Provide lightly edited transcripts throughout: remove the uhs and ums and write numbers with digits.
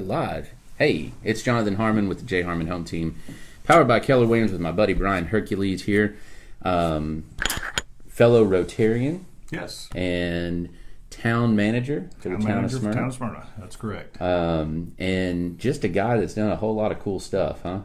live. Hey, it's Jonathan Harmon with the J. Harmon Home Team, powered by Keller Williams with my buddy Brian Hercules here, fellow Rotarian. Yes. And town manager for the town of Smyrna. Town of Smyrna. That's correct. And just a guy that's done a whole lot of cool stuff, huh?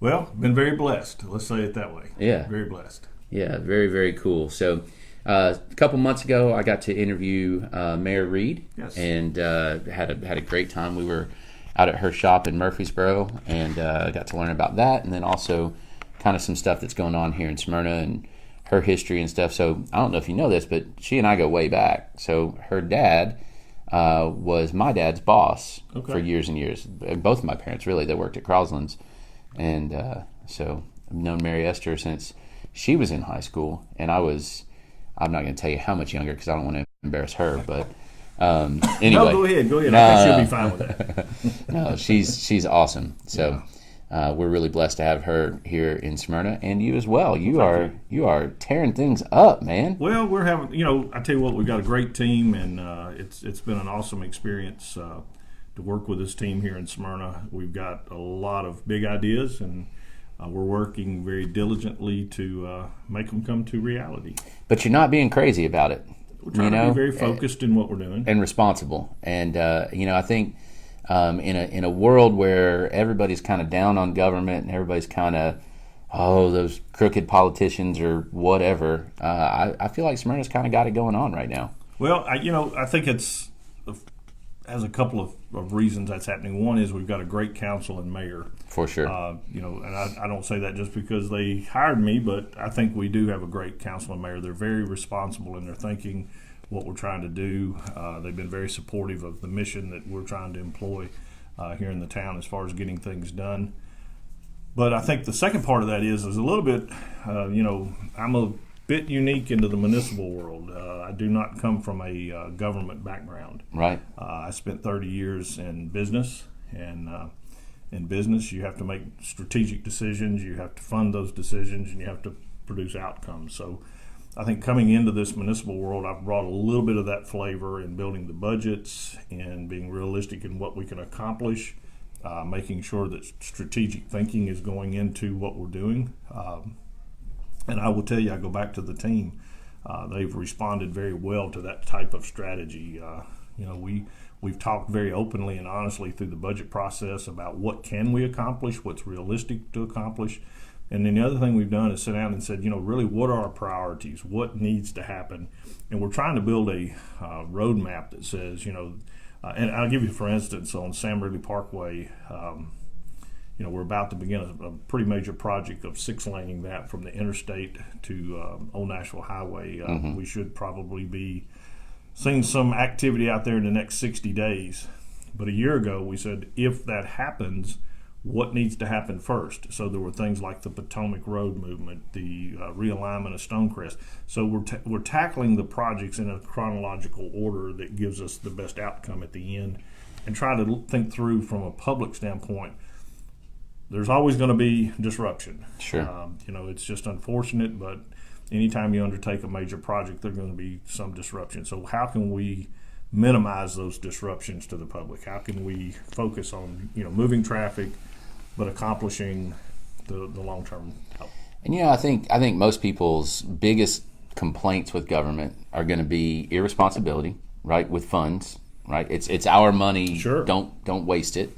Well, been very blessed. Let's say it that way. Yeah. Very blessed. Yeah, very, very cool. So a couple months ago, I got to interview Mayor Reed. Yes. And had a great time. We were out at her shop in Murfreesboro and got to learn about that, and then also kind of some stuff that's going on here in Smyrna and her history and stuff. So I don't know if you know this, but she and I go way back. So her dad was my dad's boss for years and years. Both of my parents, really, they worked at Crosland's. And so I've known Mary Esther since she was in high school, and I'm not going to tell you how much younger because I don't want to embarrass her, but anyway. No, go ahead. I think she'll be fine with that. No, she's awesome. So we're really blessed to have her here in Smyrna, and you as well. You are tearing things up, man. Well, we're having, I tell you what, we've got a great team, and it's been an awesome experience to work with this team here in Smyrna. We've got a lot of big ideas, and we're working very diligently to make them come to reality. But you're not being crazy about it. We're trying to be very focused in what we're doing. And responsible. And, I think in a world where everybody's kind of down on government and everybody's kind of, those crooked politicians or whatever, I feel like Smyrna's kind of got it going on right now. Well, I think it's has a couple of reasons that's happening. One is we've got a great council and mayor. For sure. And I don't say that just because they hired me, but I think we do have a great council and mayor. They're very responsible in their thinking, what we're trying to do. They've been very supportive of the mission that we're trying to employ here in the town as far as getting things done. But I think the second part of that is a little bit, I'm a bit unique into the municipal world. I do not come from a government background. Right. I spent 30 years in business, and in business you have to make strategic decisions, you have to fund those decisions, and you have to produce outcomes. So I think coming into this municipal world, I've brought a little bit of that flavor in building the budgets and being realistic in what we can accomplish, making sure that strategic thinking is going into what we're doing. And I will tell you, I go back to the team. They've responded very well to that type of strategy. We've talked very openly and honestly through the budget process about what can we accomplish, what's realistic to accomplish. And then the other thing we've done is sit down and said, really, what are our priorities? What needs to happen? And we're trying to build a roadmap that says, and I'll give you, for instance, on Sam Ridley Parkway, we're about to begin a pretty major project of 6-laning that from the interstate to Old Nashville Highway. We should probably be seeing some activity out there in the next 60 days. But a year ago, we said, if that happens, what needs to happen first? So there were things like the Potomac Road movement, the realignment of Stonecrest. So we're tackling the projects in a chronological order that gives us the best outcome at the end, and try to think through from a public standpoint. There's always going to be disruption. Sure. It's just unfortunate, but anytime you undertake a major project, there's going to be some disruption. So how can we minimize those disruptions to the public? How can we focus on, moving traffic, but accomplishing the long-term help? And, I think most people's biggest complaints with government are going to be irresponsibility, right, with funds, right? It's our money. Sure. Don't waste it.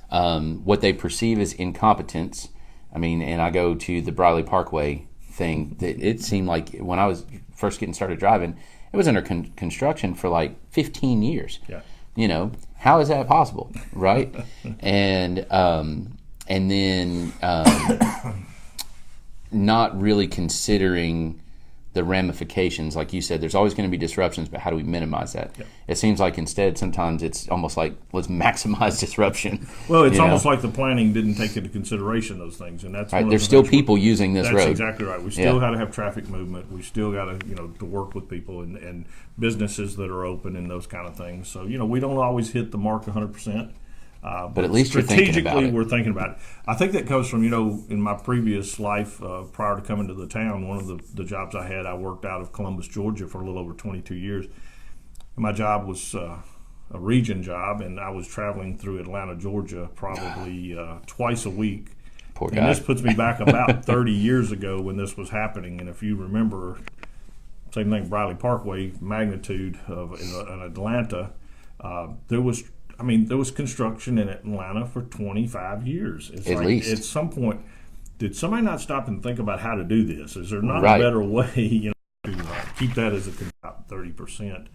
What they perceive as incompetence. And I go to the Briley Parkway thing. That it seemed like when I was first getting started driving, it was under construction for like 15 years. Yeah. How is that possible, right? and then not really considering the ramifications. Like you said, there's always going to be disruptions, but how do we minimize that? Yep. It seems like instead sometimes it's almost like let's maximize disruption. Well, it's almost like the planning didn't take into consideration those things, and that's right. There's still people using this road. That's exactly right. We still got to have traffic movement. We still got to to work with people and businesses that are open and those kind of things. So we don't always hit the mark 100%. But at least you're thinking about it. We're thinking about it. I think that comes from, in my previous life, prior to coming to the town, one of the jobs I worked out of Columbus, Georgia for a little over 22 years. And my job was a region job, and I was traveling through Atlanta, Georgia, probably twice a week. Poor And guy. this puts me back about 30 years ago when this was happening. And if you remember, same thing, Briley Parkway, magnitude of in Atlanta, there was construction in Atlanta for 25 years. It's At least. At some point, did somebody not stop and think about how to do this? Is there not Right. a better way, to keep that as about 30%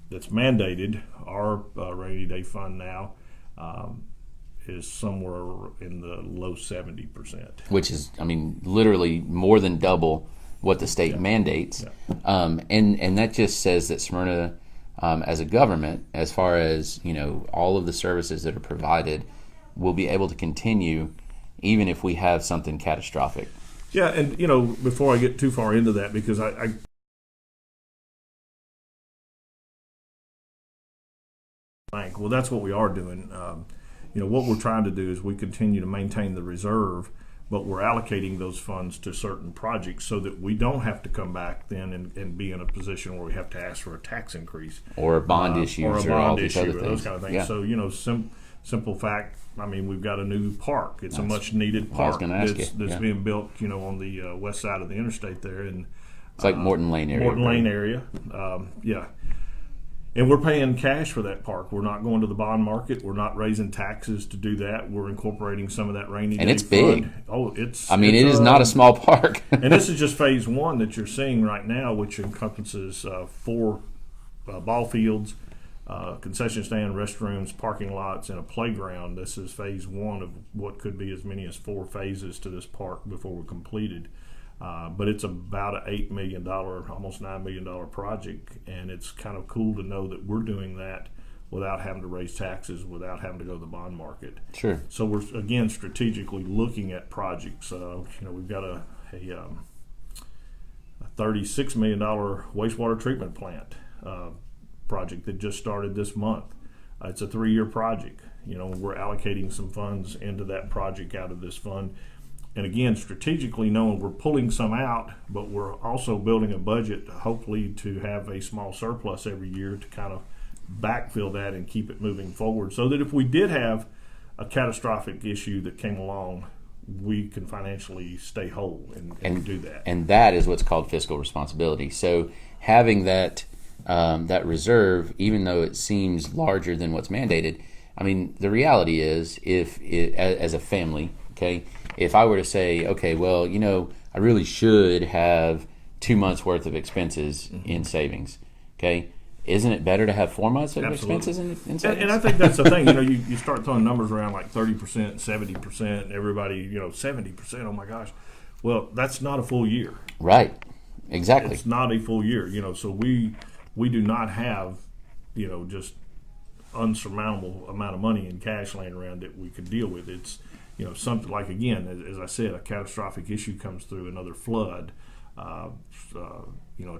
that's mandated? Our rainy day fund now is somewhere in the low 70%. Which is, literally more than double what the state mandates. Yeah. And that just says that Smyrna, as a government, as far as, all of the services that are provided, will be able to continue even if we have something catastrophic. Yeah, and, before I get too far into that, because I think, well, that's what we are doing. What we're trying to do is we continue to maintain the reserve, but we're allocating those funds to certain projects so that we don't have to come back then and be in a position where we have to ask for a tax increase. Or a bond issue. Or a all bond these issue, other or things. those kind of things. Yeah. So, simple fact, we've got a new park. It's a much needed park that's being built, on the west side of the interstate there. And it's like Morton Lane area. Morton Lane area, yeah. And we're paying cash for that park. We're not going to the bond market. We're not raising taxes to do that. We're incorporating some of that rainy day And it's fund. big. Oh, it's. It is not a small park. And this is just phase one that you're seeing right now, which encompasses 4 ball fields, concession stand, restrooms, parking lots, and a playground. This is phase one of what could be as many as 4 phases to this park before we're completed. But it's about an $8 million, almost $9 million project, and it's kind of cool to know that we're doing that without having to raise taxes, without having to go to the bond market. Sure. So we're, again, strategically looking at projects. We've got a $36 million wastewater treatment plant project that just started this month. It's a 3-year project. We're allocating some funds into that project out of this fund. And again, strategically knowing we're pulling some out, but we're also building a budget, hopefully to have a small surplus every year to kind of backfill that and keep it moving forward, so that if we did have a catastrophic issue that came along, we can financially stay whole and do that. And that is what's called fiscal responsibility. So having that reserve, even though it seems larger than what's mandated, the reality is, as a family, okay, if I were to say, okay, well, I really should have 2 months worth of expenses in savings, okay, isn't it better to have 4 months of expenses in savings? And I think that's the thing. You start throwing numbers around like 30%, 70%, everybody, 70%. Oh my gosh. Well, that's not a full year. Right. Exactly. It's not a full year. So we do not have, just unsurmountable amount of money in cash laying around that we could deal with. It's something like, again, as I said, a catastrophic issue comes through, another flood, a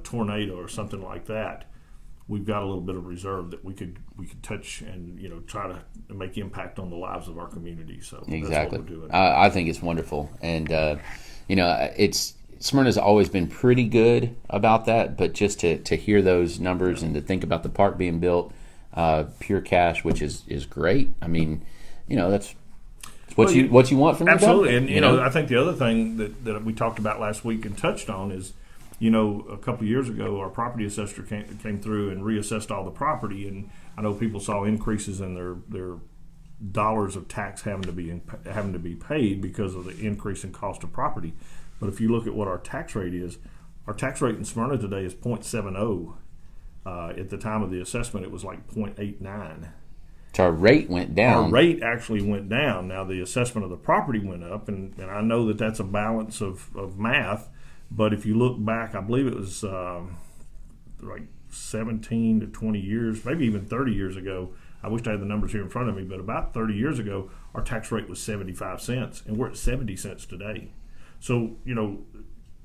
tornado or something like that. We've got a little bit of reserve that we could touch and try to make impact on the lives of our community. So exactly, that's what we're doing. I think it's wonderful, and Smyrna's always been pretty good about that. But just to hear those numbers and to think about the park being built, pure cash, which is great. That's what you want from absolutely. your And I think the other thing that we talked about last week and touched on is, a couple of years ago, our property assessor came through and reassessed all the property, and I know people saw increases in their dollars of tax having to be paid because of the increase in cost of property. But if you look at what our tax rate is, our tax rate in Smyrna today is 0.70. At the time of the assessment, it was like 0.89. So our rate went down. Our rate actually went down. Now the assessment of the property went up, and I know that that's a balance of math. But if you look back, I believe it was like 17 to 20 years, maybe even 30 years ago. I wish I had the numbers here in front of me, but about 30 years ago, our tax rate was 75 cents, and we're at 70 cents today. So,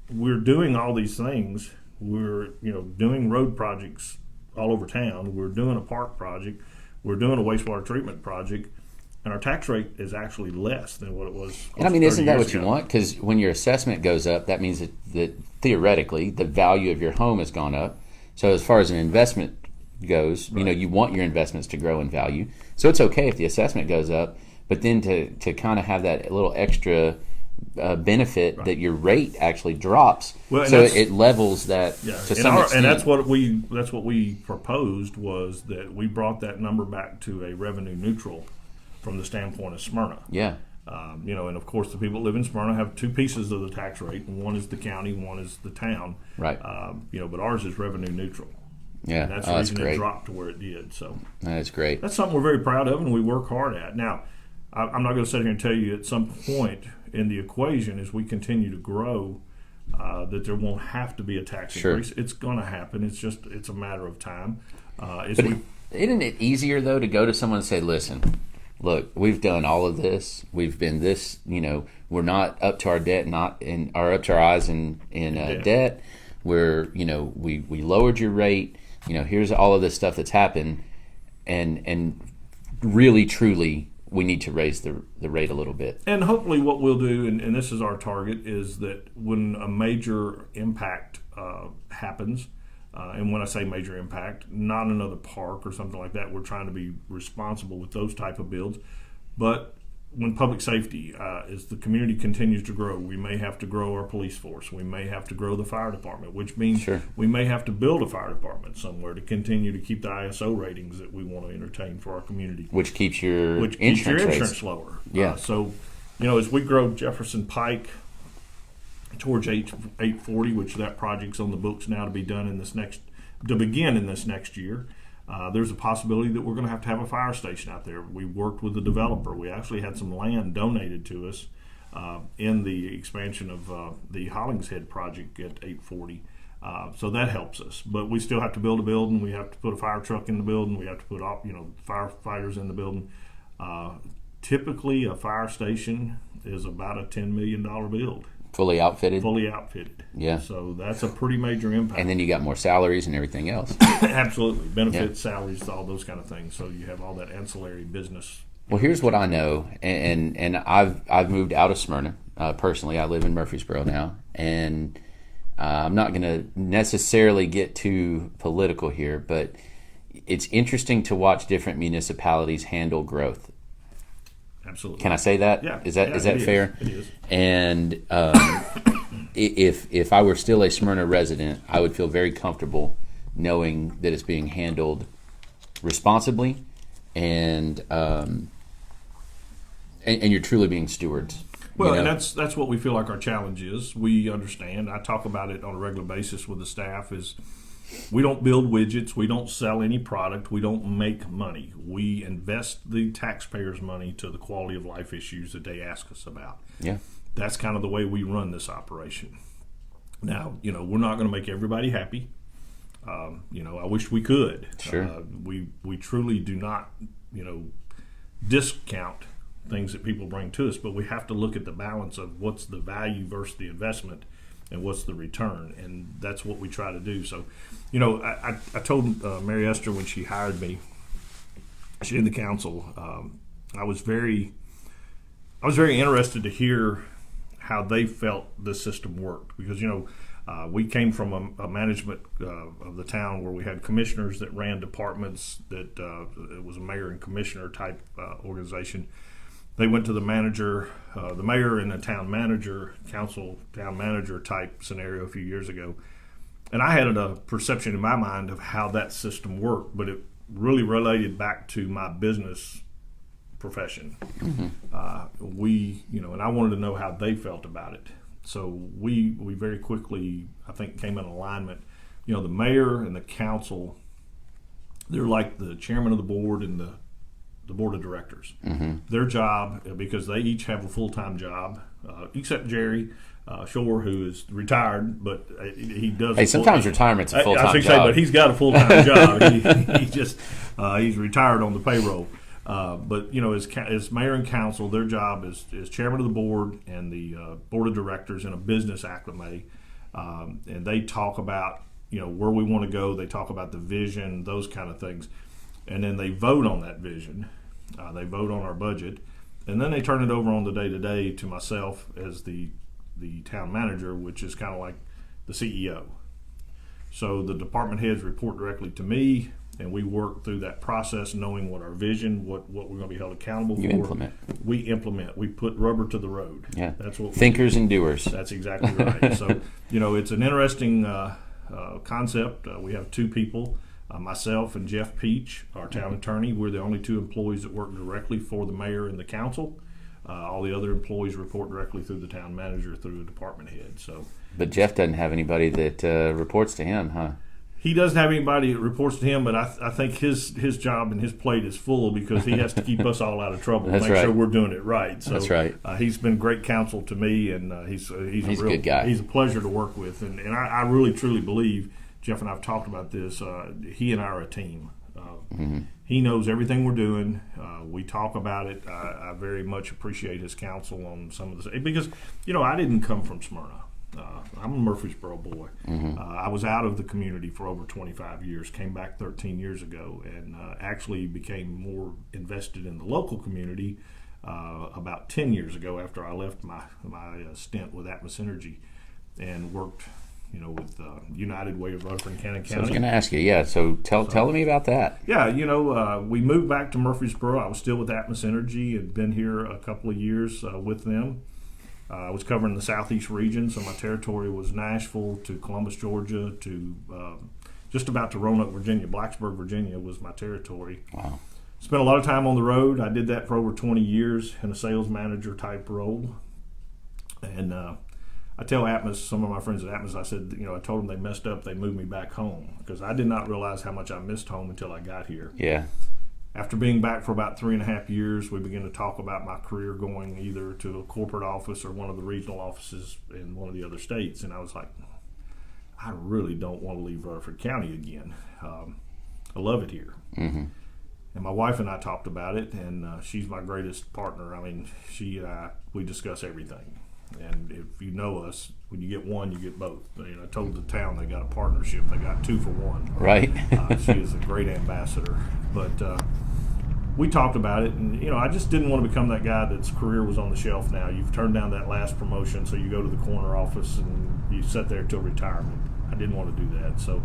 we're doing all these things. We're, doing road projects all over town. We're doing a park project. We're doing a wastewater treatment project. And our tax rate is actually less than what it was. And isn't that what you want? Because when your assessment goes up, that means that theoretically the value of your home has gone up. So as far as an investment goes. Right. You want your investments to grow in value, so it's okay if the assessment goes up. But then to kind of have that little extra benefit that your rate actually drops, so it levels that to some extent. And that's what we proposed, was that we brought that number back to a revenue neutral from the standpoint of Smyrna. Yeah. And of course the people that live in Smyrna have two pieces of the tax rate, and one is the county, one is the town. Right. But ours is revenue neutral. Yeah, and that's the reason it dropped to where it did. So that's great. That's something we're very proud of, and we work hard at. Now, I'm not going to sit here and tell you at some point in the equation, as we continue to grow, that there won't have to be a tax increase. It's going to happen. It's a matter of time. Isn't it easier though to go to someone and say, "Listen, look, we've done all of this. We've been this. We're not up to our debt, up to our eyes in debt. We're we lowered your rate. Here's all of this stuff that's happened, and really truly." We need to raise the rate a little bit. And hopefully what we'll do, and this is our target, is that when a major impact happens, and when I say major impact, not another park or something like that, we're trying to be responsible with those type of builds. But when public safety, as the community continues to grow, we may have to grow our police force. We may have to grow the fire department, which means we may have to build a fire department somewhere to continue to keep the ISO ratings that we want to entertain for our community. Which keeps your insurance lower. Yeah. So, as we grow Jefferson Pike towards 840, which that project's on the books now to begin in this next year. There's a possibility that we're going to have a fire station out there. We worked with the developer. We actually had some land donated to us in the expansion of the Hollingshead project at 840. So that helps us. But we still have to build a building. We have to put a fire truck in the building. We have to put firefighters in the building. Typically, a fire station is about a $10 million build. Fully outfitted? Fully outfitted. Yeah. So that's a pretty major impact. And then you got more salaries and everything else. Absolutely. Benefits, salaries, all those kind of things. So you have all that ancillary business. Well, here's what I know, and I've moved out of Smyrna. Personally, I live in Murfreesboro now, and I'm not going to necessarily get too political here, but it's interesting to watch different municipalities handle growth. Absolutely. Can I say that? Yeah. Is that fair? It is. And if I were still a Smyrna resident, I would feel very comfortable knowing that it's being handled responsibly, and you're truly being stewards. Well, and that's what we feel like our challenge is. We understand. I talk about it on a regular basis with the staff. Is we don't build widgets. We don't sell any product. We don't make money. We invest the taxpayers' money to the quality of life issues that they ask us about. Yeah. That's kind of the way we run this operation. Now, we're not going to make everybody happy. I wish we could. Sure. We truly do not, discount things that people bring to us, but we have to look at the balance of what's the value versus the investment and what's the return, and that's what we try to do. So, I told Mary Esther when she hired me, she in the council, I was very interested to hear how they felt the system worked, because we came from a management of the town where we had commissioners that ran departments that it was a mayor and commissioner type organization. They went to the manager, the mayor and the town manager type scenario a few years ago. And I had a perception in my mind of how that system worked, but it really related back to my business profession. Mm-hmm. And I wanted to know how they felt about it. So we very quickly, I think, came in alignment. The mayor and the council, they're like the chairman of the board and the board of directors. Mm-hmm. Their job, because they each have a full-time job, except Jerry Shore, who is retired, but he does. Hey, sometimes retirement's a full-time job. But he's got a full-time job. He's retired on the payroll. But as mayor and council, their job is chairman of the board and the board of directors in a business acclimate, and they talk about where we want to go. They talk about the vision, those kind of things, and then they vote on that vision. They vote on our budget, and then they turn it over on the day-to-day to myself as the town manager, which is kind of like the CEO. So the department heads report directly to me, and we work through that process, knowing what our vision, what we're going to be held accountable You for. implement. We implement. We put rubber to the road. Yeah, that's what thinkers and doers. That's exactly right. So, it's an interesting concept. We have two people, myself and Jeff Peach, our town attorney. We're the only two employees that work directly for the mayor and the council. All the other employees report directly through the town manager, through a department head. So, but Jeff doesn't have anybody that reports to him, huh? He doesn't have anybody that reports to him, but I think his job and his plate is full because he has to keep us all out of trouble, That's make right. sure we're doing it right. So, that's right. He's been great counsel to me, and he's a good guy. He's a pleasure to work with, and I really truly believe, Jeff and I have talked about this. He and I are a team. He knows everything we're doing. We talk about it. I very much appreciate his counsel on some of this because I didn't come from Smyrna. I'm a Murfreesboro boy. I was out of the community for over 25 years, came back 13 years ago, and actually became more invested in the local community about 10 years ago after I left my stint with Atmos Energy and worked with United Way of Rutherford County. So I was going to ask you, so tell me about that. Yeah, we moved back to Murfreesboro. I was still with Atmos Energy and been here a couple of years with them. I was covering the southeast region, so my territory was Nashville to Columbus, Georgia, to just about to Roanoke, Virginia. Blacksburg, Virginia was my territory. Wow. Spent a lot of time on the road. I did that for over 20 years in a sales manager type role. And I tell Atmos, some of my friends at Atmos, I said, I told them they messed up. They moved me back home because I did not realize how much I missed home until I got here. Yeah. After being back for about 3.5 years, we began to talk about my career going either to a corporate office or one of the regional offices in one of the other states. And I was like, I really don't want to leave Rutherford County again. I love it here. And my wife and I talked about it, and she's my greatest partner. I mean, she and I, we discuss everything. And if you know us, when you get one, you get both. I told the town they got a partnership. They got 2 for 1. Right. She is a great ambassador. But we talked about it, and I just didn't want to become that guy that's career was on the shelf now. You've turned down that last promotion, so you go to the corner office and you sit there till retirement. I didn't want to do that. So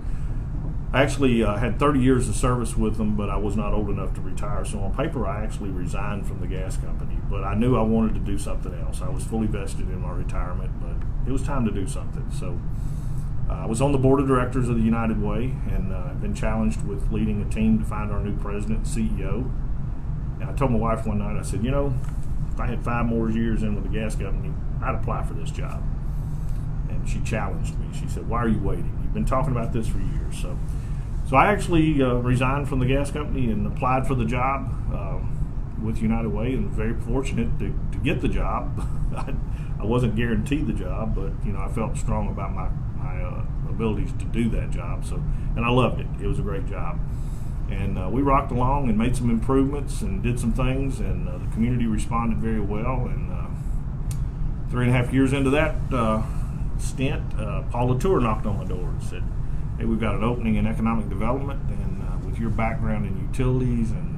I actually had 30 years of service with them, but I was not old enough to retire. So on paper, I actually resigned from the gas company. But I knew I wanted to do something else. I was fully vested in my retirement, but it was time to do something. So I was on the board of directors of the United Way, and I've been challenged with leading a team to find our new president and CEO. And I told my wife one night, I said, if I had 5 more years in with the gas company, I'd apply for this job. And she challenged me. She said, why are you waiting? You've been talking about this for years. So I actually resigned from the gas company and applied for the job with United Way, and was very fortunate to get the job. I wasn't guaranteed the job, but I felt strong about my abilities to do that job. And I loved it. It was a great job. And we rocked along and made some improvements and did some things, and the community responded very well. And 3.5 years into that stint, Paul Latour knocked on my door and said, hey, we've got an opening in economic development, and with your background in utilities and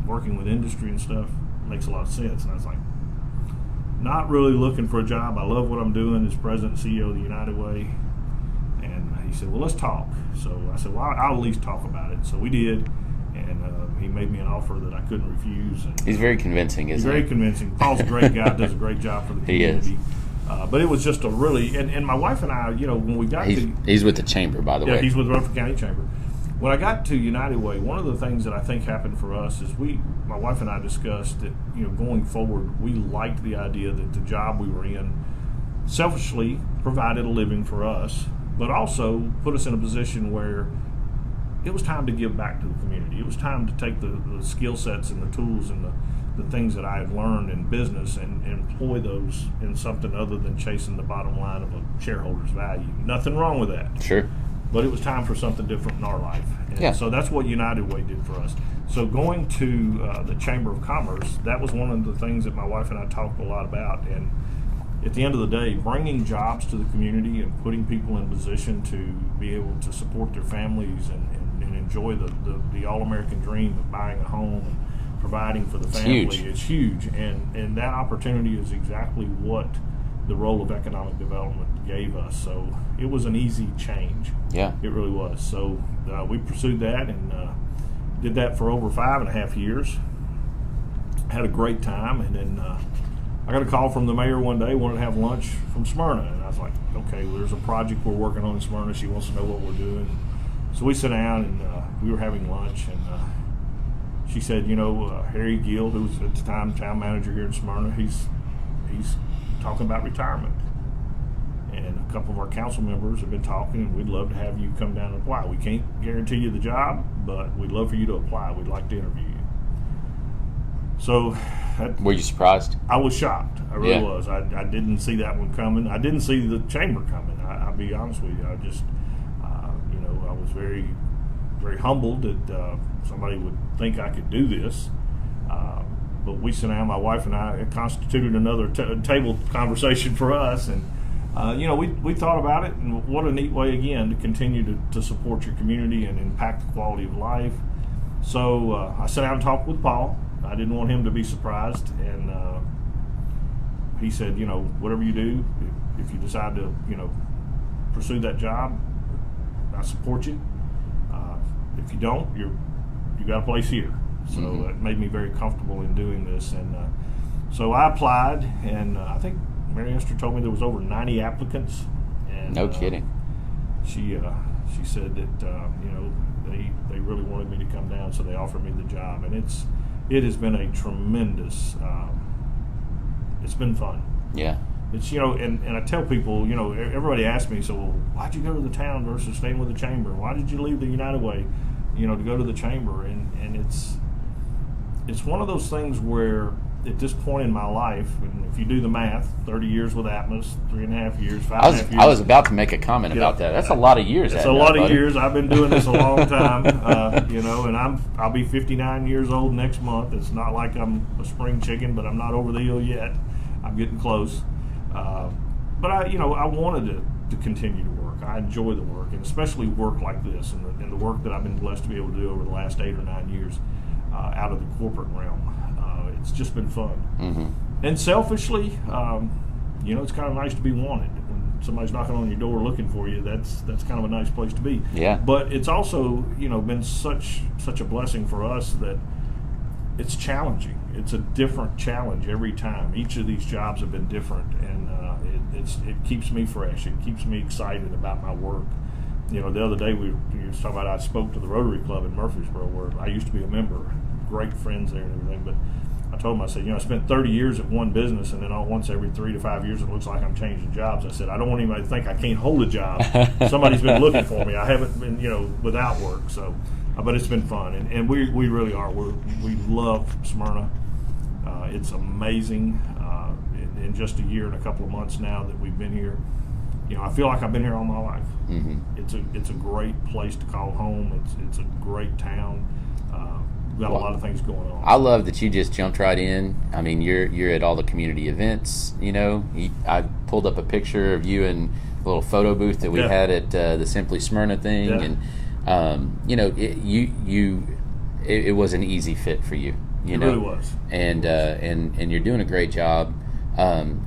working with industry and stuff, it makes a lot of sense. And I was like, not really looking for a job. I love what I'm doing as president and CEO of the United Way. And he said, well, let's talk. So I said, well, I'll at least talk about it. So we did, and he made me an offer that I couldn't refuse. And he's very convincing, isn't he? He's very convincing. Paul's a great guy, does a great job for the community. He is. But it was just a really, and my wife and I, when we got he's with the chamber, by the way. Yeah, he's with the Rutherford County Chamber. When I got to United Way, one of the things that I think happened for us is my wife and I discussed that, going forward, we liked the idea that the job we were in selfishly provided a living for us, but also put us in a position where it was time to give back to the community. It was time to take the skill sets and the tools and the things that I had learned in business and employ those in something other than chasing the bottom line of a shareholder's value. Nothing wrong with that. Sure. But it was time for something different in our life. And yeah. So that's what United Way did for us. So going to the Chamber of Commerce, that was one of the things that my wife and I talked a lot about. And at the end of the day, bringing jobs to the community and putting people in position to be able to support their families and enjoy the all-American dream of buying a home and providing for the family is huge. And that opportunity is exactly what the role of economic development gave us. So it was an easy change. Yeah. It really was. So we pursued that and did that for over 5.5 years. Had a great time, and then I got a call from the mayor one day, wanted to have lunch from Smyrna, and I was like, okay, well, there's a project we're working on in Smyrna. She wants to know what we're doing. So we sat down and we were having lunch, and she said, Harry Gill, who was at the time town manager here in Smyrna, he's talking about retirement. And a couple of our council members have been talking, and we'd love to have you come down and apply. We can't guarantee you the job, but we'd love for you to apply. We'd like to interview you. So were you surprised? I was shocked. I really was. I didn't see that one coming. I didn't see the chamber coming. I'll be honest with you. I just, I was very, very humbled that somebody would think I could do this. But we sat down, my wife and I, it constituted another table conversation for us. And, we thought about it, and what a neat way, again, to continue to support your community and impact the quality of life. So I sat down and talked with Paul. I didn't want him to be surprised, and he said, whatever you do, if you decide to, pursue that job, I support you. If you don't, you got a place here. So it made me very comfortable in doing this, and so I applied, and I think Mary Esther told me there was over 90 applicants. And, no kidding. She said that they really wanted me to come down, so they offered me the job, and it has been a tremendous. It's been fun. Yeah. It's and I tell people, everybody asks me, so well, why'd you go to the town versus staying with the chamber? Why did you leave the United Way, to go to the chamber? And it's one of those things where at this point in my life, and if you do the math, 30 years with Atmos, 3.5 years, 5.5 years. I was about to make a comment about that. That's a lot of years. It's a lot of years. I've been doing this a long time, and I'll be 59 years old next month. It's not like I'm a spring chicken, but I'm not over the hill yet. I'm getting close. But I wanted to continue to work. I enjoy the work, and especially work like this, and the work that I've been blessed to be able to do over the last 8 or 9 years out of the corporate realm. It's just been fun. Mm-hmm. And selfishly, it's kind of nice to be wanted. When somebody's knocking on your door looking for you, that's kind of a nice place to be. Yeah. But it's also, been such a blessing for us that it's challenging. It's a different challenge every time. Each of these jobs have been different, and it keeps me fresh. It keeps me excited about my work. The other day we were talking about, I spoke to the Rotary Club in Murfreesboro, where I used to be a member. Great friends there and everything, but I told him, I said, I spent 30 years at one business, and then once every 3 to 5 years it looks like I'm changing jobs. I said, I don't want anybody to think I can't hold a job. Somebody's been looking for me. I haven't been, without work. So, but it's been fun, and we really are. We love Smyrna. It's amazing. In just a year and a couple of months now that we've been here, I feel like I've been here all my life. Mm-hmm. It's a great place to call home. It's a great town. We've got a lot of things going on. I love that you just jumped right in. I mean, you're at all the community events. I pulled up a picture of you in a little photo booth that we had at the Simply Smyrna thing, and it was an easy fit for you. It really was. And you're doing a great job.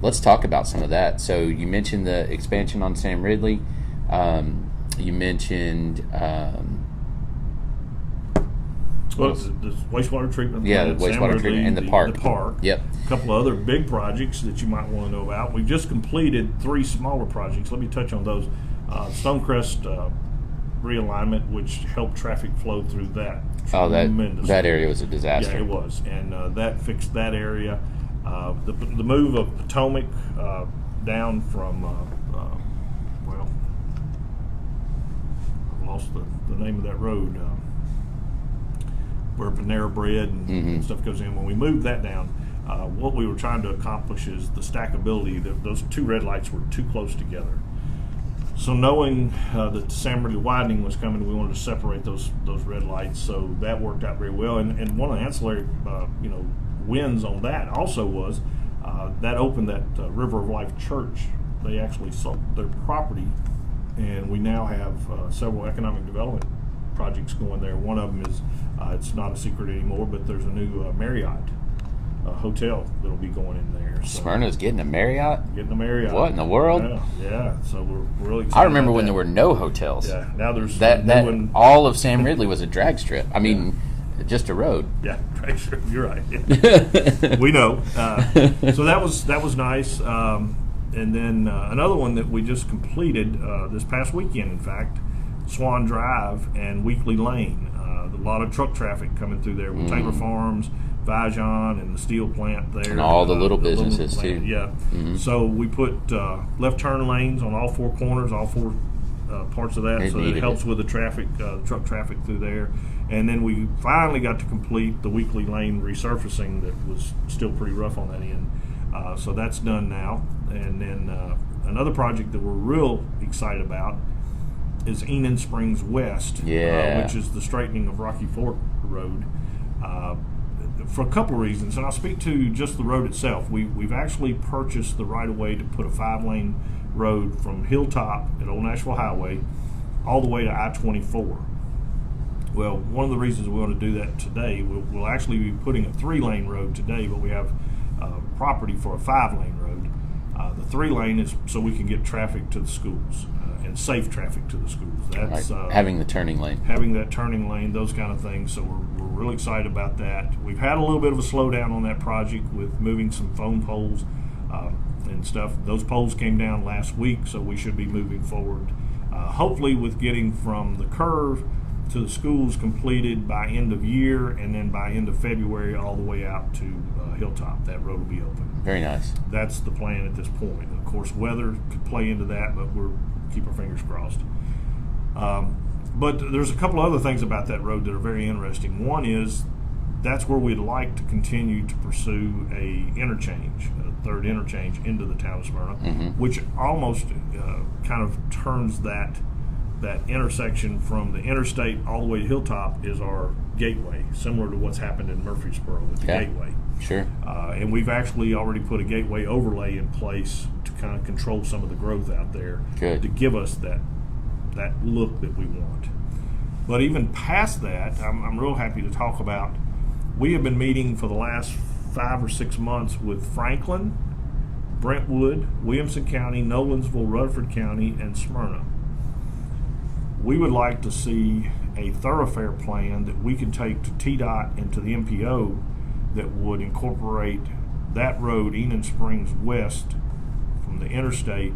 Let's talk about some of that. So you mentioned the expansion on Sam Ridley. You mentioned. It's the wastewater treatment plant. Yeah, the wastewater treatment and the park. The park. Yep. A couple of other big projects that you might want to know about. We've just completed 3 smaller projects. Let me touch on those. Stonecrest realignment, which helped traffic flow through that. Oh, that area was a disaster. Yeah, it was, and that fixed that area. The move of Potomac down from I've lost the name of that road. Where Panera Bread and stuff goes in. When we moved that down, what we were trying to accomplish is the stackability. Those 2 red lights were too close together. So knowing that the Sam Ridley widening was coming, we wanted to separate those red lights. So that worked out very well. And one of the ancillary wins on that also was that opened that River of Life Church. They actually sold their property, and we now have several economic development projects going there. One of them is, it's not a secret anymore, but there's a new Marriott hotel that'll be going in there. So Smyrna's getting a Marriott? getting a Marriott. What in the world? Yeah. So we're really excited. I remember about when that. there were no hotels. Yeah, now there's That new one. all of Sam Ridley was a drag strip. I mean, just a road. Yeah, you're right. We know. So that was nice. And then another one that we just completed this past weekend, in fact, Swan Drive and Weekly Lane. A lot of truck traffic coming through there with Taylor Farms, Vijon, and the steel plant there. And all the little businesses, too. Yeah. So we put left turn lanes on all four corners, all four parts of that, so it helps with the traffic, truck traffic through there. And then we finally got to complete the Weekly Lane resurfacing that was still pretty rough on that end. So that's done now. And then another project that we're real excited about is Enon Springs West, which is the straightening of Rocky Fork Road. For a couple of reasons, and I'll speak to just the road itself. We've actually purchased the right-of-way to put a 5-lane road from Hilltop at Old Nashville Highway all the way to I-24. Well, one of the reasons we want to do that today, we'll actually be putting a 3-lane road today, but we have property for a 5-lane road. The 3-lane is so we can get traffic to the schools and safe traffic to the schools. That's having the turning lane. Having that turning lane, those kind of things. So we're really excited about that. We've had a little bit of a slowdown on that project with moving some phone poles and stuff. Those poles came down last week, so we should be moving forward. Hopefully with getting from the curve to the schools completed by end of year, and then by end of February all the way out to Hilltop. That road will be open. Very nice. That's the plan at this point. Of course, weather could play into that, but we'll keep our fingers crossed. But there's a couple of other things about that road that are very interesting. One is that's where we'd like to continue to pursue a third interchange into the town of Smyrna, which almost kind of turns that intersection from the interstate all the way to Hilltop is our gateway, similar to what's happened in Murfreesboro with the gateway. Sure. And we've actually already put a gateway overlay in place to kind of control some of the growth out there. Good. To give us that look that we want. But even past that, I'm real happy to talk about, we have been meeting for the last 5 or 6 months with Franklin, Brentwood, Williamson County, Nolensville, Rutherford County, and Smyrna. We would like to see a thoroughfare plan that we could take to TDOT and to the MPO that would incorporate that road, Enon Springs West, from the interstate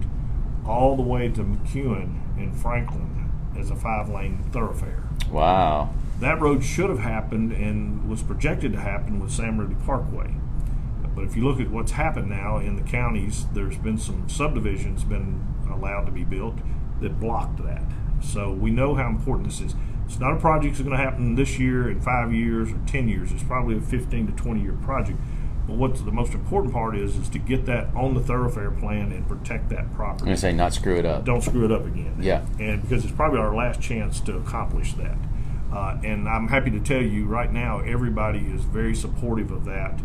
all the way to McEwen and Franklin as a 5-lane thoroughfare. Wow. That road should have happened and was projected to happen with Sam Ridley Parkway. But if you look at what's happened now in the counties, there's been some subdivisions been allowed to be built that blocked that. So we know how important this is. It's not a project that's going to happen this year, in 5 years, or 10 years. It's probably a 15 to 20 year project. But what's the most important part is to get that on the thoroughfare plan and protect that property. I'm going to say not screw it up. Don't screw it up again. Yeah. And because it's probably our last chance to accomplish that. And I'm happy to tell you right now, everybody is very supportive of that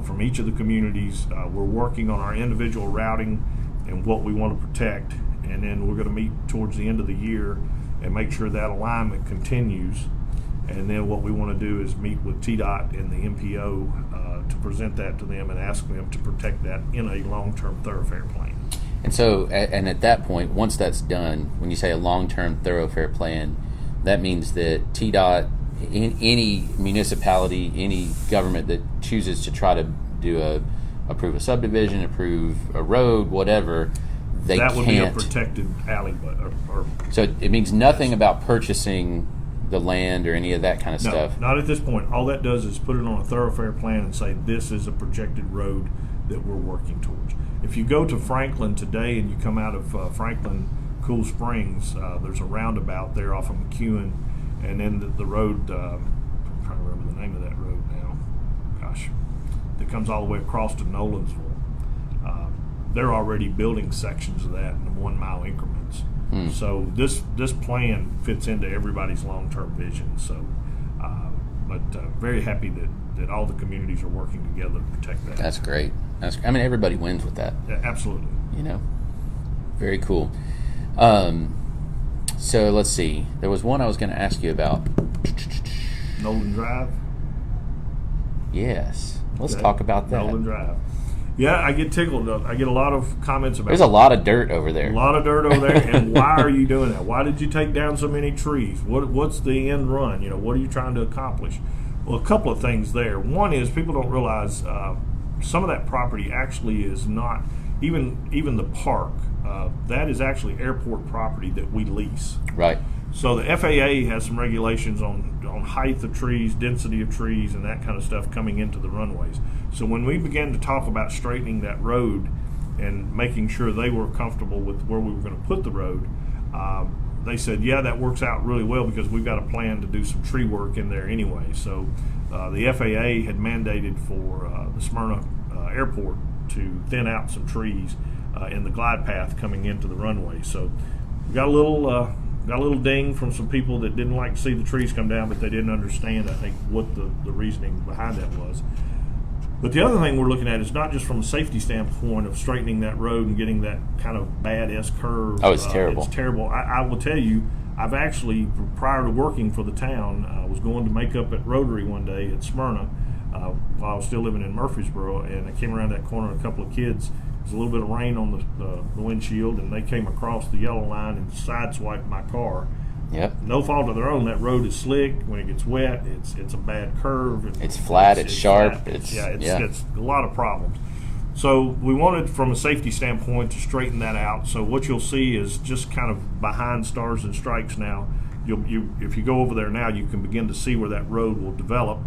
from each of the communities. We're working on our individual routing and what we want to protect. And then we're going to meet towards the end of the year and make sure that alignment continues. And then what we want to do is meet with TDOT and the MPO to present that to them and ask them to protect that in a long-term thoroughfare plan. And so, and at that point, once that's done, when you say a long-term thoroughfare plan, that means that TDOT, any municipality, any government that chooses to try to do approve a subdivision, approve a road, whatever, they can't. That would be a protected alley. So it means nothing about purchasing the land or any of that kind of stuff? No, not at this point. All that does is put it on a thoroughfare plan and say this is a projected road that we're working towards. If you go to Franklin today and you come out of Franklin, Cool Springs, there's a roundabout there off of McEwen, and then the road, I'm trying to remember the name of that road now, that comes all the way across to Nolensville. They're already building sections of that in 1 mile increments. So this plan fits into everybody's long-term vision. So, but very happy that all the communities are working together to protect that. That's great. I mean, everybody wins with that. Yeah, absolutely. You know, very cool. So let's see. There was one I was going to ask you about. Nolan Drive. Yes. Let's talk about that. Nolan Drive. Yeah, I get tickled. I get a lot of comments about There's a lot of dirt over there. A lot of dirt over there, and why are you doing that? Why did you take down so many trees? What's the end run? What are you trying to accomplish? Well, a couple of things there. One is people don't realize some of that property actually is not, even the park, that is actually airport property that we lease. Right. So the FAA has some regulations on height of trees, density of trees, and that kind of stuff coming into the runways. So when we began to talk about straightening that road and making sure they were comfortable with where we were going to put the road, they said, yeah, that works out really well because we've got a plan to do some tree work in there anyway. So the FAA had mandated for the Smyrna airport to thin out some trees in the glide path coming into the runway. So we got a little ding from some people that didn't like to see the trees come down, but they didn't understand, I think, what the reasoning behind that was. But the other thing we're looking at is not just from a safety standpoint of straightening that road and getting that kind of bad S-curve. Oh, it's terrible. It's terrible. I will tell you, I've actually, prior to working for the town, I was going to make up at Rotary one day at Smyrna while I was still living in Murfreesboro, and I came around that corner and a couple of kids, there's a little bit of rain on the windshield, and they came across the yellow line and sideswiped my car. Yep. No fault of their own. That road is slick. When it gets wet, it's a bad curve. It's flat. It's sharp. Flat. It's a lot of problems. So we wanted, from a safety standpoint, to straighten that out. So what you'll see is just kind of behind Stars and Stripes now. If you go over there now, you can begin to see where that road will develop,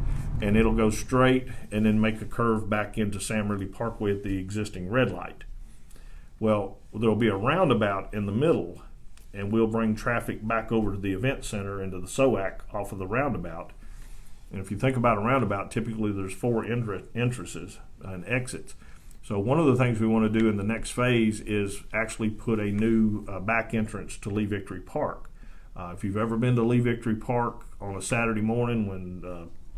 and it'll go straight and then make a curve back into Sam Ridley Parkway at the existing red light. Well, there'll be a roundabout in the middle, and we'll bring traffic back over to the event center into the SOAC off of the roundabout. And if you think about a roundabout, typically there's 4 entrances and exits. So one of the things we want to do in the next phase is actually put a new back entrance to Lee Victory Park. If you've ever been to Lee Victory Park on a Saturday morning when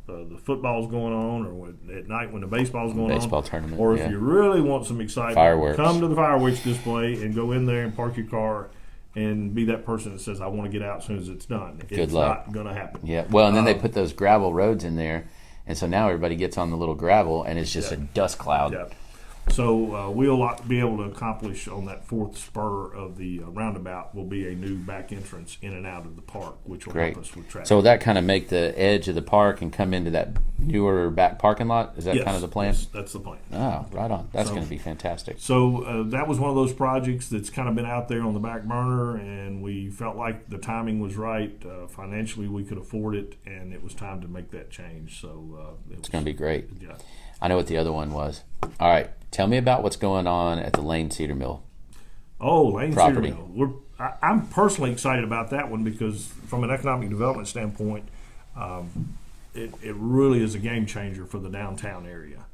the football's going on, or at night when the baseball's going on, baseball tournament, or if you really want some excitement, fireworks, come to the fireworks display and go in there and park your car and be that person that says, I want to get out as soon as it's done. It's not going to happen. Yeah. Well, and then they put those gravel roads in there, and so now everybody gets on the little gravel, and it's just a dust cloud. Yeah. So we'll be able to accomplish on that 4th spur of the roundabout will be a new back entrance in and out of the park, which will help us with traffic. So will that kind of make the edge of the park and come into that newer back parking lot? Is that kind of the plan? Yes, that's the plan. Oh, right on. That's going to be fantastic. So that was one of those projects that's kind of been out there on the back burner, and we felt like the timing was right. Financially, we could afford it, and it was time to make that change. So it's going to be great. Yeah. I know what the other one was. All right. Tell me about what's going on at the Lane Cedar Mill. Oh, Lane Cedar Mill. I'm personally excited about that one because from an economic development standpoint, it really is a game changer for the downtown area.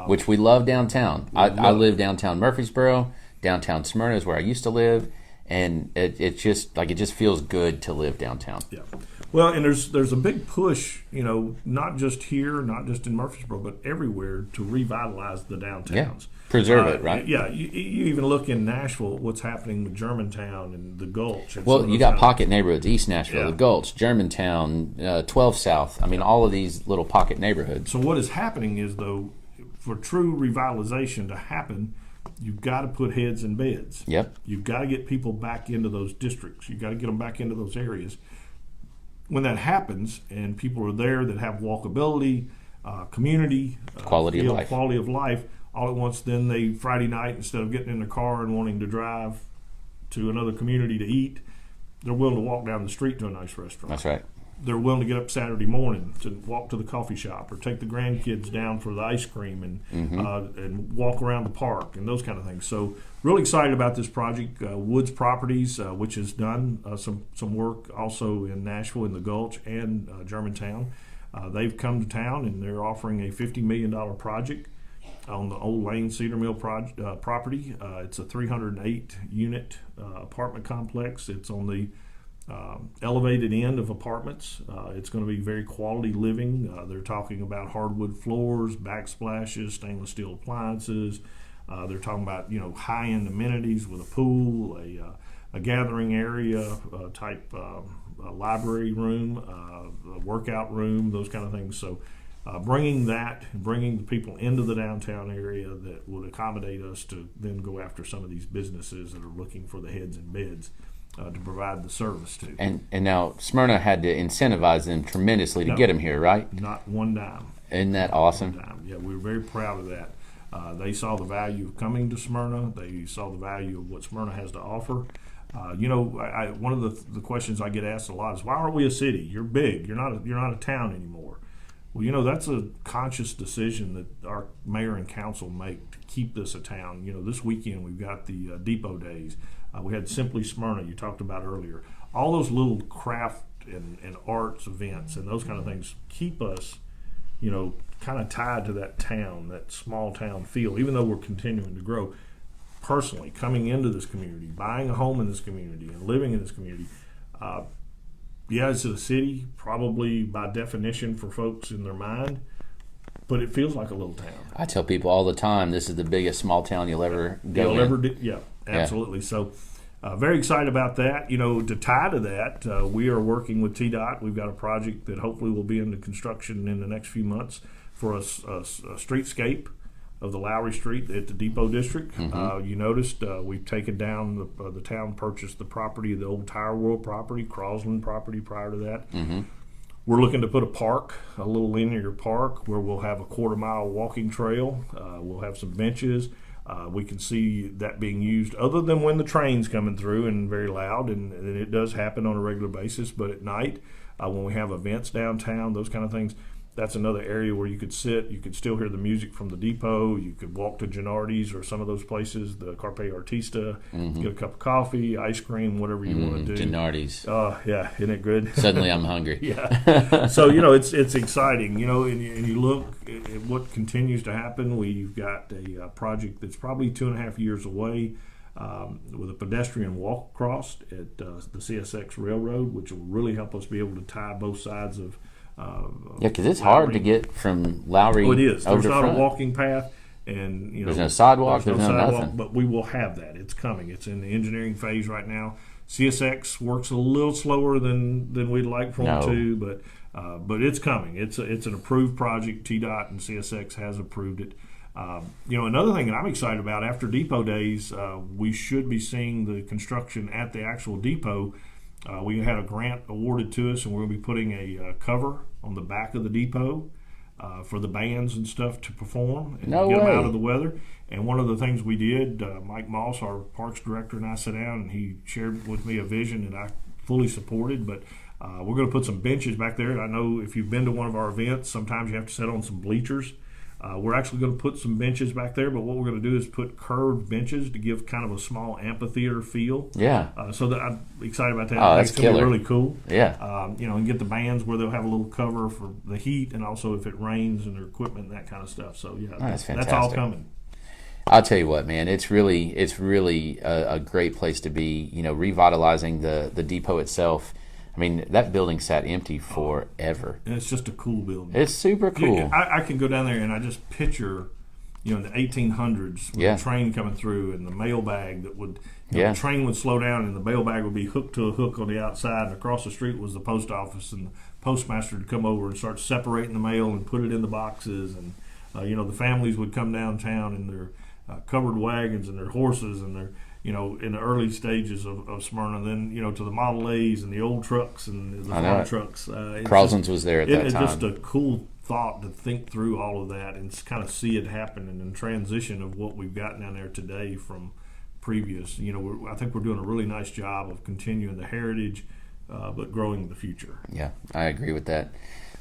Which we love downtown. I live downtown Murfreesboro. Downtown Smyrna is where I used to live. And it just feels good to live downtown. Yeah. Well, and there's a big push, not just here, not just in Murfreesboro, but everywhere to revitalize the downtowns. Yeah. Preserve it, right? Yeah. You even look in Nashville, what's happening with Germantown and the Gulch. And well, you got pocket neighborhoods, East Nashville, the Gulch, Germantown, 12 South. I mean, all of these little pocket neighborhoods. So what is happening is, though, for true revitalization to happen, you've got to put heads in beds. Yep. You've got to get people back into those districts. You've got to get them back into those areas. When that happens and people are there that have walkability, community, quality of life, all at once, then they Friday night, instead of getting in their car and wanting to drive to another community to eat, they're willing to walk down the street to a nice restaurant. That's right. They're willing to get up Saturday morning to walk to the coffee shop or take the grandkids down for the ice cream and walk around the park and those kind of things. So really excited about this project. Woods Properties, which has done some work also in Nashville, in the Gulch, and Germantown. They've come to town and they're offering a $50 million project on the old Lane Cedar Mill property. It's a 308-unit apartment complex. It's on the elevated end of apartments. It's going to be very quality living. They're talking about hardwood floors, backsplashes, stainless steel appliances. They're talking about high-end amenities with a pool, a gathering area type library room, a workout room, those kind of things. So bringing the people into the downtown area that would accommodate us to then go after some of these businesses that are looking for the heads and beds to provide the service to. And now Smyrna had to incentivize them tremendously to get them here, right? Not one dime. Isn't that awesome? Yeah, we were very proud of that. They saw the value of coming to Smyrna. They saw the value of what Smyrna has to offer. One of the questions I get asked a lot is, why aren't we a city? You're big. You're not a town anymore. Well, that's a conscious decision that our mayor and council make to keep this a town. This weekend we've got the Depot Days. We had Simply Smyrna you talked about earlier. All those little craft and arts events and those kind of things keep us, kind of tied to that town, that small town feel, even though we're continuing to grow. Personally, coming into this community, buying a home in this community, and living in this community, it's a city, probably by definition for folks in their mind, but it feels like a little town. I tell people all the time, this is the biggest small town you'll ever go in. Yeah, absolutely. Yeah. So, very excited about that. To tie to that, we are working with TDOT. We've got a project that hopefully will be into construction in the next few months for a streetscape of the Lowry Street at the Depot District. Mm-hmm. You noticed we've taken down, the town purchased the property, the old Tire World property, Crosland property prior to that. Mm-hmm. We're looking to put a little linear park where we'll have a 1/4-mile walking trail. We'll have some benches. We can see that being used other than when the train's coming through and very loud, and it does happen on a regular basis, but at night when we have events downtown, those kind of things, that's another area where you could sit. You could still hear the music from the Depot. You could walk to Gennardi's or some of those places, the Carpe Artista, get a cup of coffee, ice cream, whatever you want to do. Gennardi's. Oh, yeah. Isn't it good? Suddenly I'm hungry. Yeah. So, it's exciting, and you look at what continues to happen. We've got a project that's probably 2.5 years away with a pedestrian walk across at the CSX Railroad, which will really help us be able to tie both sides of because it's hard to get from Lowry. Oh, it is. There's not front. a walking path, and there's no sidewalk. There's no sidewalk, nothing. but we will have that. It's coming. It's in the engineering phase right now. CSX works a little slower than we'd like for them to, but it's coming. It's an approved project. TDOT and CSX has approved it. Another thing that I'm excited about after Depot Days, we should be seeing the construction at the actual depot. We had a grant awarded to us, and we're going to be putting a cover on the back of the depot for the bands and stuff to perform and get them out of the weather. And one of the things we did, Mike Moss, our parks director, and I sat down, and he shared with me a vision that I fully supported. But we're going to put some benches back there. I know if you've been to one of our events, sometimes you have to sit on some bleachers. We're actually going to put some benches back there, but what we're going to do is put curved benches to give kind of a small amphitheater feel. Yeah. So that I'm excited about that. Oh, that's going to be really cool. Yeah. And get the bands where they'll have a little cover for the heat, and also if it rains and their equipment and that kind of stuff. So yeah, that's fantastic. That's all coming. I'll tell you what, man. It's really a great place to be. Revitalizing the depot itself. I mean, that building sat empty forever. And it's just a cool building. It's super cool. I can go down there and I just picture, in the 1800s, with the train coming through and the mailbag that would, the train would slow down and the mailbag would be hooked to a hook on the outside, and across the street was the post office, and the postmaster would come over and start separating the mail and put it in the boxes, and the families would come downtown in their covered wagons and their horses and their in the early stages of Smyrna, then to the Model A's and the old trucks and the farm trucks. Crosland's was there at that time. It's just a cool thought to think through all of that and kind of see it happen and then transition of what we've got down there today from previous. I think we're doing a really nice job of continuing the heritage, but growing the future. Yeah, I agree with that.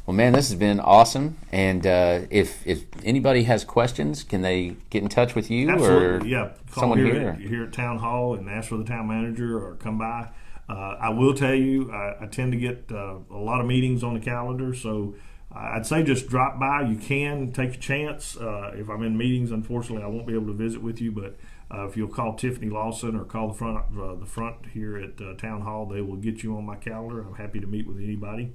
Well, man, this has been awesome. And if anybody has questions, can they get in touch with you? Absolutely, or call someone here at Town Hall and ask for the town manager, or come by. I will tell you, I tend to get a lot of meetings on the calendar, so I'd say just drop by. You can take a chance. If I'm in meetings, unfortunately, I won't be able to visit with you, but if you'll call Tiffany Lawson or call the front here at Town Hall, they will get you on my calendar. I'm happy to meet with anybody.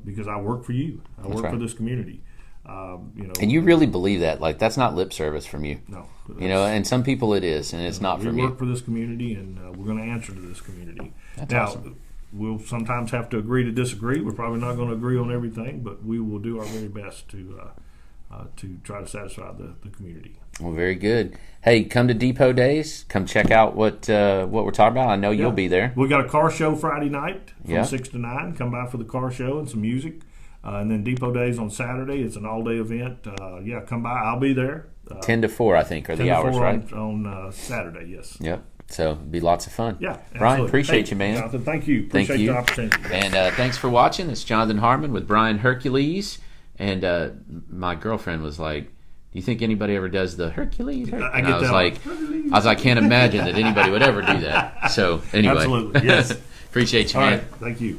Because I work for you. I work for this community. And you really believe that? Like, that's not lip service from you. No. And some people it is, and it's not from you. We work for this community, and we're going to answer to this community. That's awesome. we'll sometimes have to agree to disagree. We're probably not going to agree on everything, but we will do our very best to try to satisfy the community. Well, very good. Hey, come to Depot Days. Come check out what we're talking about. I know you'll be there. We got a car show Friday night from Yeah. 6 to 9. Come by for the car show and some music. And then Depot Days on Saturday. It's an all-day event. Come by. I'll be there. 10 to 4, I think, are 10 the to hours, 4 right? on Saturday, yes. Yep. So it'll be lots of fun. Yeah, absolutely. Brian, appreciate Hey, you, man. Jonathan, thank you. Appreciate you. the opportunity. And thanks for watching. It's Jonathan Harmon with Brian Hercules. And my girlfriend was like, "Do you think anybody ever does the Hercules?" I And get I was that like, I can't imagine that anybody would ever do that. So anyway, Absolutely, yes. appreciate you, All man. right, thank you.